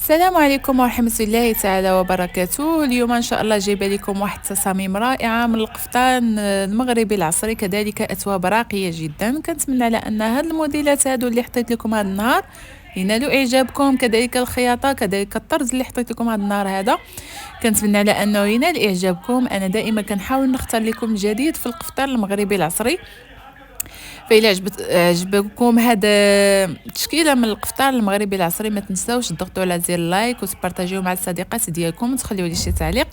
السلام عليكم ورحمة الله تعالى وبركاته. اليوم إن شاء الله جايبة لكم واحد التصاميم رائعة من القفطان المغربي العصري، كذلك أثواب راقية جدا. كنتمنى على أن هاد الموديلات هادو اللي حطيت لكم هاد النهار ينالوا إعجابكم، كذلك الخياطة كذلك الطرز اللي حطيت لكم هاد النهار هذا كنتمنى على أنه ينال إعجابكم. أنا دائما كنحاول نختار لكم الجديد في القفطان المغربي العصري، فإلا عجبكم هذا التشكيله من القفطان المغربي العصري ما تنساوش تضغطوا على زر لايك وتبارطاجيو مع الصديقات ديالكم وتخليوا لي شي تعليق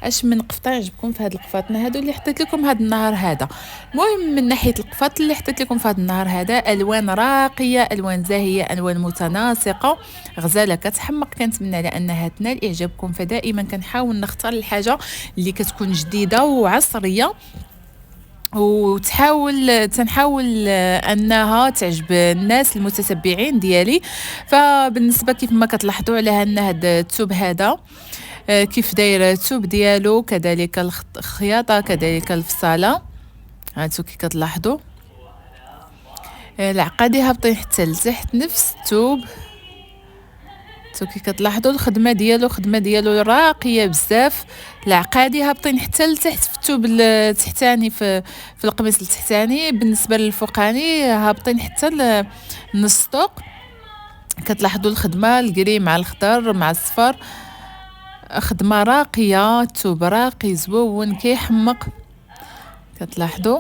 اش من قفطان عجبكم في هذا القفاطن هادو اللي حطيت لكم هذا النهار هذا. المهم من ناحيه القفاط اللي حطيت لكم في هذا النهار هذا، الوان راقيه، الوان زاهيه، الوان متناسقه، غزاله كتحمق. كنتمنى على انها تنال اعجابكم، فدائما كنحاول نختار الحاجه اللي كتكون جديده وعصريه تنحاول انها تعجب الناس المتتبعين ديالي. فبالنسبه كيف ما كتلاحظوا على ان هذا الثوب هذا كيف داير الثوب ديالو، كذلك الخياطه كذلك الفصاله، هانتو كي كتلاحظوا العقادي هابطين حتى لتحت نفس الثوب. كي كتلاحظوا الخدمه ديالو راقيه بزاف، العقادي هابطين حتى لتحت في الثوب التحتاني، في القميص التحتاني. بالنسبه للفوقاني هابطين حتى لنص طوق. كتلاحظوا الخدمه الكري مع الخضر مع الصفر، خدمه راقيه، الثوب راقي زوون كيحمق. كتلاحظوا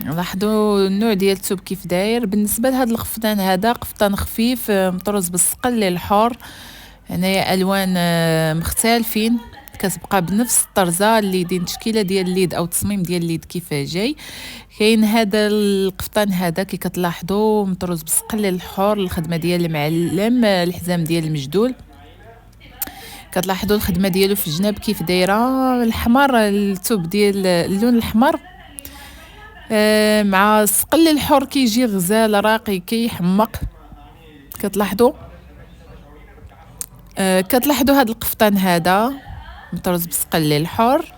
لاحظوا النوع ديال الثوب كيف داير. بالنسبه لهذا القفطان هذا قفطان خفيف مطروز بالصقل الحر، هنايا الوان مختلفين، كتبقى بنفس الطرزه الليدين، التشكيله ديال الليد او التصميم ديال الليد كيف جاي. كاين هذا القفطان هذا كي كتلاحظوا مطروز بالصقل الحر، الخدمه ديال المعلم، الحزام ديال المجدول. كتلاحظوا الخدمه ديالو في الجناب كيف دايره، الحمر الثوب ديال اللون الاحمر مع الصقل الحر كيجي غزال راقي كيحمق. كتلاحظوا كتلاحظوا هذا القفطان هذا مطرز بصقل الحر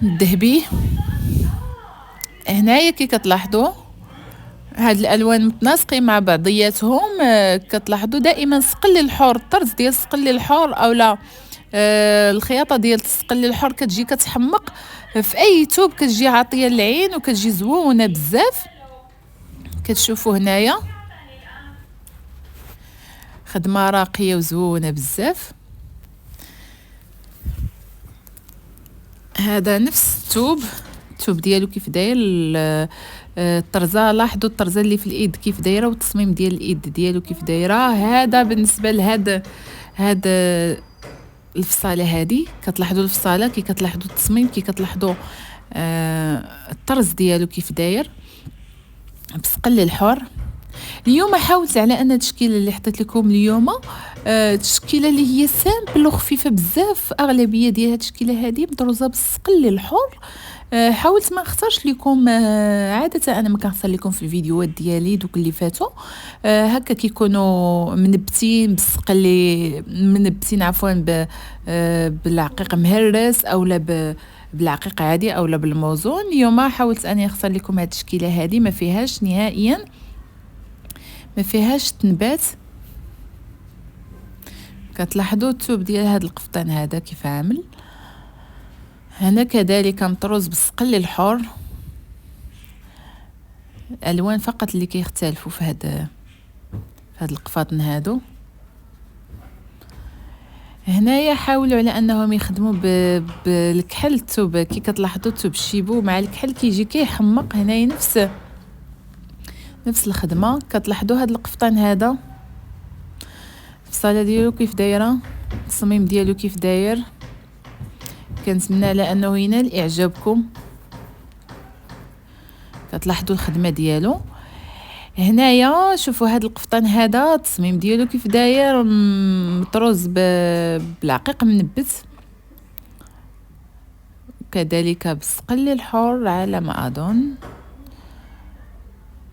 الذهبي. هنايا كي كتلاحظوا هاد الالوان متناسقين مع بعضياتهم. كتلاحظوا دائما صقل الحر، الطرز ديال صقل الحر اولا الخياطه ديال الصقل الحر كتجي كتحمق في اي ثوب، كتجي عاطيه للعين وكتجي زوونه بزاف. كتشوفوا هنايا خدمه راقيه وزوونه بزاف. هذا نفس الثوب ديالو كيف داير الطرزه، لاحظوا الطرزه اللي في الايد كيف دايره والتصميم ديال الايد ديالو كيف دايره. هذا بالنسبه هذا الفصاله هذه، كتلاحظوا الفصاله كي كتلاحظوا التصميم كي كتلاحظوا الطرز ديالو كيف داير بصقل الحر. اليوم حاولت على ان التشكيله اللي حطيت لكم اليوم تشكيله اللي هي سامبل وخفيفه بزاف، اغلبيه ديال التشكيله هذه مدروزه بالصقل الحر. حاولت ما نختارش لكم، عاده انا ما كنختار لكم في الفيديوهات ديالي دوك اللي فاتوا هكا كيكونوا منبتين بالصقل، منبتين عفوا بالعقيق مهرس اولا بالعقيق عادي اولا بالموزون. اليوم حاولت اني نختار لكم هذه التشكيله هذه ما فيهاش نهائيا، ما فيهاش تنبات. كتلاحظوا الثوب ديال هذا القفطان هذا كيف عامل، هنا كذلك مطروز بالصقل الحر. الالوان فقط اللي كيختلفوا في هاد القفاطن هادو. هنايا حاولوا على انهم يخدموا بالكحل الثوب، كي كتلاحظوا الثوب الشيبو مع الكحل كيجي كيحمق. هنايا نفس الخدمه. كتلاحظوا هاد القفطان هذا الفصاله ديالو كيف دايره، التصميم ديالو كيف داير. كنتمنى على انه ينال اعجابكم. كتلاحظوا الخدمه ديالو هنايا. شوفوا هذا القفطان هذا التصميم ديالو كيف داير، مطروز بالعقيق منبت، كذلك بالصقل الحر على ما اظن.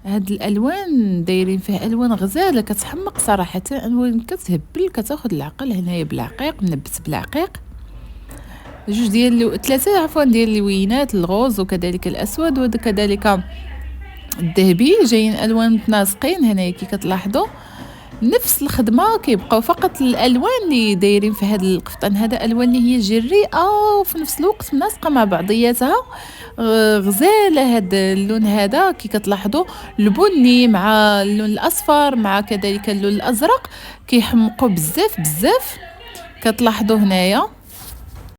هاد الالوان دايرين فيه الوان غزاله كتحمق صراحه، الوان كتهبل كتاخذ العقل. هنايا بالعقيق منبت بالعقيق، جوج ديال ثلاثه عفوا ديال اللوينات، الغوز وكذلك الاسود وكذلك الذهبي جايين ألوان متناسقين هنايا كي كتلاحظوا، نفس الخدمة كيبقاو فقط الألوان اللي دايرين في هاد القفطان هذا ألوان اللي هي جريئة وفي نفس الوقت مناسقة مع بعضياتها، غزالة هاد اللون هذا كي كتلاحظوا، البني مع اللون الأصفر مع كذلك اللون الأزرق كيحمقوا بزاف بزاف كتلاحظوا هنايا.